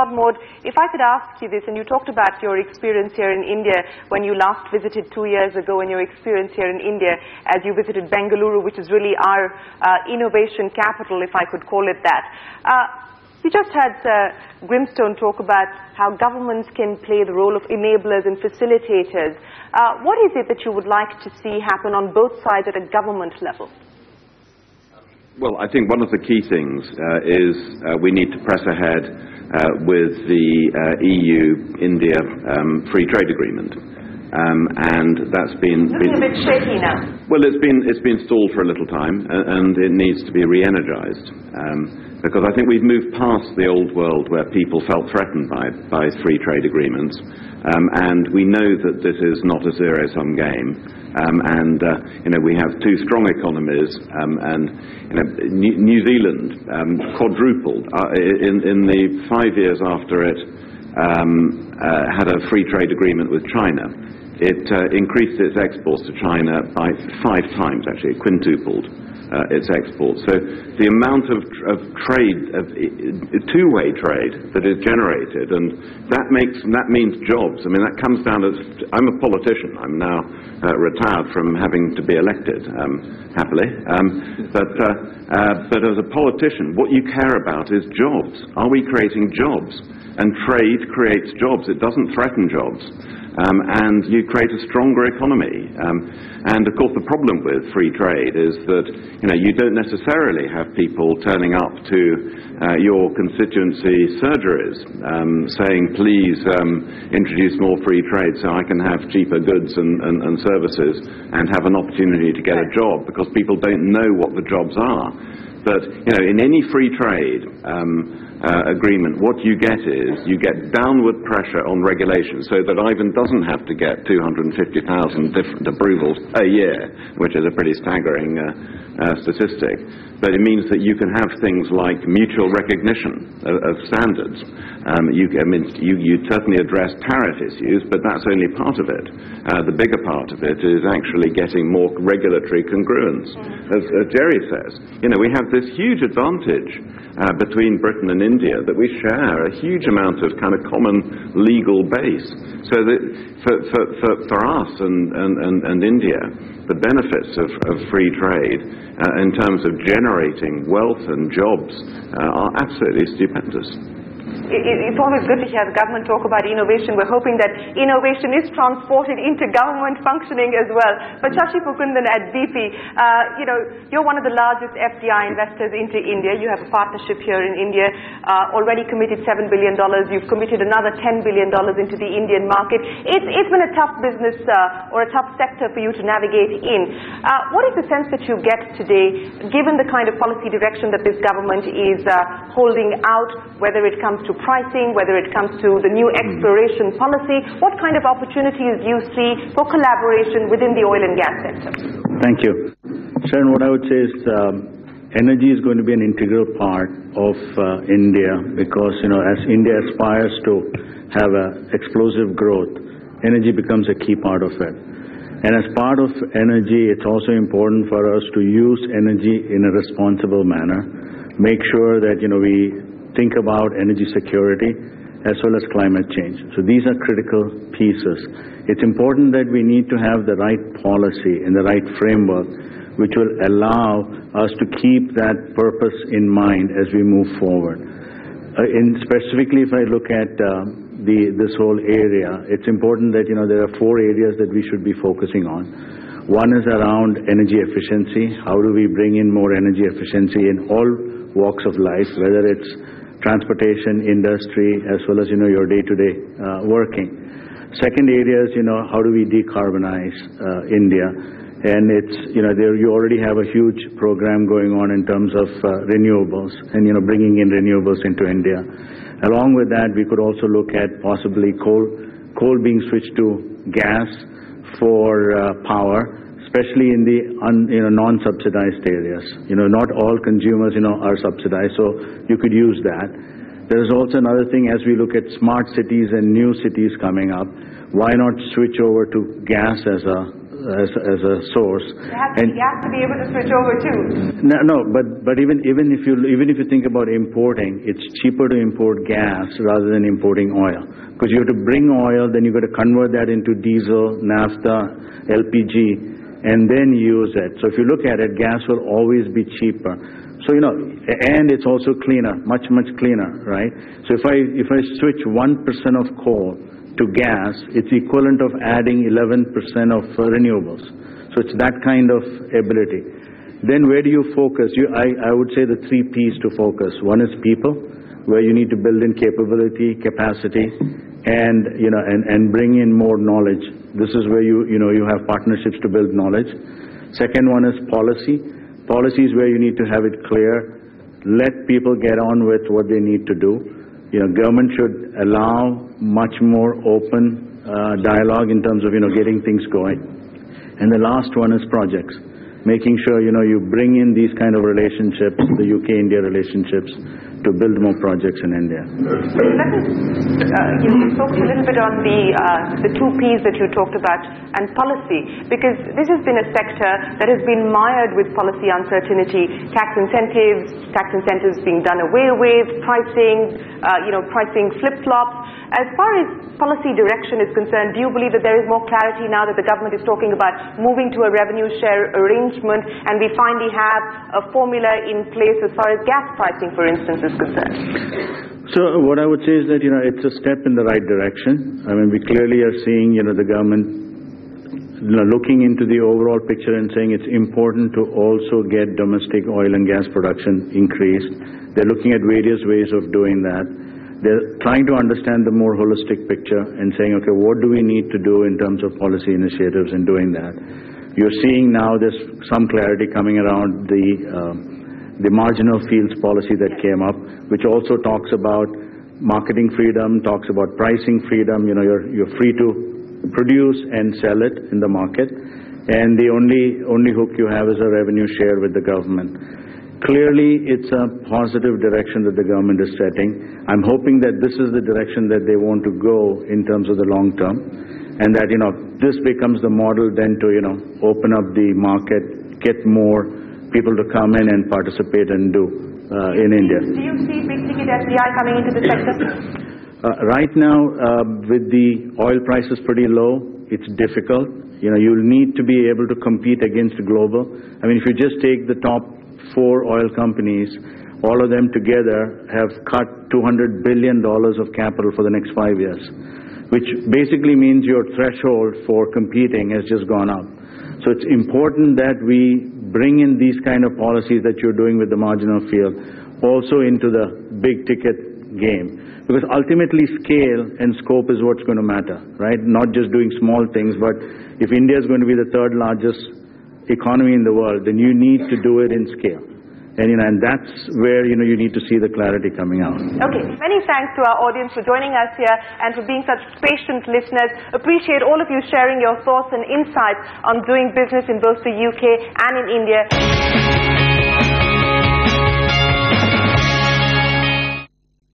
lot, Maude. If I could ask you this, and you talked about your experience here in India when you last visited 2 years ago, and your experience here in India as you visited Bengaluru, which is really our innovation capital, if I could call it that. We just had Grimstone talk about how governments can play the role of enablers and facilitators. What is it that you would like to see happen on both sides at a government level? Well, I think one of the key things is we need to press ahead with the EU-India free trade agreement. And that's been a bit shaky now. Well, it's been stalled for a little time, and it needs to be re-energized. Because I think we've moved past the old world where people felt threatened by free trade agreements, and we know that this is not a zero-sum game. We have two strong economies, and New Zealand quadrupled in the 5 years after it had a free trade agreement with China. It increased its exports to China by 5 times, actually. It quintupled its exports. So the amount of trade, of two-way trade that is generated, and that means jobs. I mean, that comes down to, I'm a politician. I'm now retired from having to be elected, happily. But as a politician, what you care about is jobs. Are we creating jobs? And trade creates jobs. It doesn't threaten jobs. And you create a stronger economy. And of course the problem with free trade is that you don't necessarily have people turning up to your constituency surgeries saying, please introduce more free trade so I can have cheaper goods and services and have an opportunity to get a job, because people don't know what the jobs are. But in any free trade agreement, what you get is you get downward pressure on regulation, so that Ivan doesn't have to get 250,000 different approvals a year, which is a pretty staggering statistic. But it means that you can have things like mutual recognition of standards. You certainly address tariff issues, but that's only part of it. The bigger part of it is actually getting more regulatory congruence. As Gerry says, we have this huge advantage between Britain and India, that we share a huge amount of kind of common legal base. So that for us and India, the benefits of free trade in terms of generating wealth and jobs are absolutely stupendous. It's always good to hear the government talk about innovation. We're hoping that innovation is transported into government functioning as well. But Sashi Mukundan at BP, you're one of the largest FDI investors into India. You have a partnership here in India, already committed $7 billion. You've committed another $10 billion into the Indian market. It's been a tough business or a tough sector for you to navigate in. What is the sense that you get today, given the kind of policy direction that this government is holding out, whether it comes to pricing, whether it comes to the new exploration policy? What kind of opportunities do you see for collaboration within the oil and gas sector? Thank you. Sharon, what I would say is energy is going to be an integral part of India, because as India aspires to have explosive growth, energy becomes a key part of it. And as part of energy, it's also important for us to use energy in a responsible manner, make sure that we think about energy security as well as climate change. So these are critical pieces. It's important that we need to have the right policy and the right framework which will allow us to keep that purpose in mind as we move forward. Specifically, if I look at this whole area, it's important that there are 4 areas that we should be focusing on. One is around energy efficiency. How do we bring in more energy efficiency in all walks of life, whether it's transportation, industry, as well as your day-to-day working. Second area is how do we decarbonize India, and it's there you already have a huge program going on in terms of renewables and bringing in renewables into India. Along with that, we could also look at possibly coal being switched to gas for power, especially in the non-subsidized areas. Not all consumers are subsidized, so you could use that. There is also another thing, as we look at smart cities and new cities coming up, why not switch over to gas as a as a source. You have to be able to switch over too. But even if you think about importing, it's cheaper to import gas rather than importing oil, because you have to bring oil, then you got to convert that into diesel, naphtha, LPG, and then use it. So if you look at it, gas will always be cheaper. So and it's also cleaner, much cleaner, right? So if I switch 1% of coal to gas, it's equivalent of adding 11% of renewables. So it's that kind of ability. Then where do you focus? I would say the 3 P's to focus. One is people, where you need to build in capability, capacity, and bring in more knowledge. This is where you have partnerships to build knowledge. Second one is policy. Policy is where you need to have it clear. Let people get on with what they need to do. Government should allow much more open dialogue in terms of getting things going. And the last one is projects. Making sure you bring in these kind of relationships, the UK-India relationships, to build more projects in India. You talked a little bit on the 2 P's that you talked about and policy, because this has been a sector that has been mired with policy uncertainty, tax incentives being done away with, pricing flip-flops. As far as policy direction is concerned, do you believe that there is more clarity now that the government is talking about moving to a revenue share arrangement, and we finally have a formula in place as far as gas pricing, for instance, is concerned? So what I would say is that it's a step in the right direction. I mean, we clearly are seeing the government looking into the overall picture and saying it's important to also get domestic oil and gas production increased. They're looking at various ways of doing that. They're trying to understand the more holistic picture and saying, okay, what do we need to do in terms of policy initiatives in doing that? You're seeing now there's some clarity coming around the marginal fields policy that came up, which also talks about marketing freedom, talks about pricing freedom. You're free to produce and sell it in the market, and the only hook you have is a revenue share with the government. Clearly, it's a positive direction that the government is setting. I'm hoping that this is the direction that they want to go in terms of the long term, and that this becomes the model then to open up the market, get more people to come in and participate and do in India. Do you see big ticket FDI coming into the sector? Right now, with the oil prices pretty low, it's difficult. You'll need to be able to compete against global. I mean, if you just take the top 4 oil companies, all of them together have cut $200 billion of capital for the next 5 years, which basically means your threshold for competing has just gone up. So it's important that we bring in these kind of policies that you're doing with the marginal field also into the big ticket game, because ultimately scale and scope is what's going to matter, right? Not just doing small things, but if India is going to be the 3rd largest economy in the world, then you need to do it in scale. And that's where you need to see the clarity coming out. Okay, many thanks to our audience for joining us here and for being such patient listeners. Appreciate all of you sharing your thoughts and insights on doing business in both the UK and in India.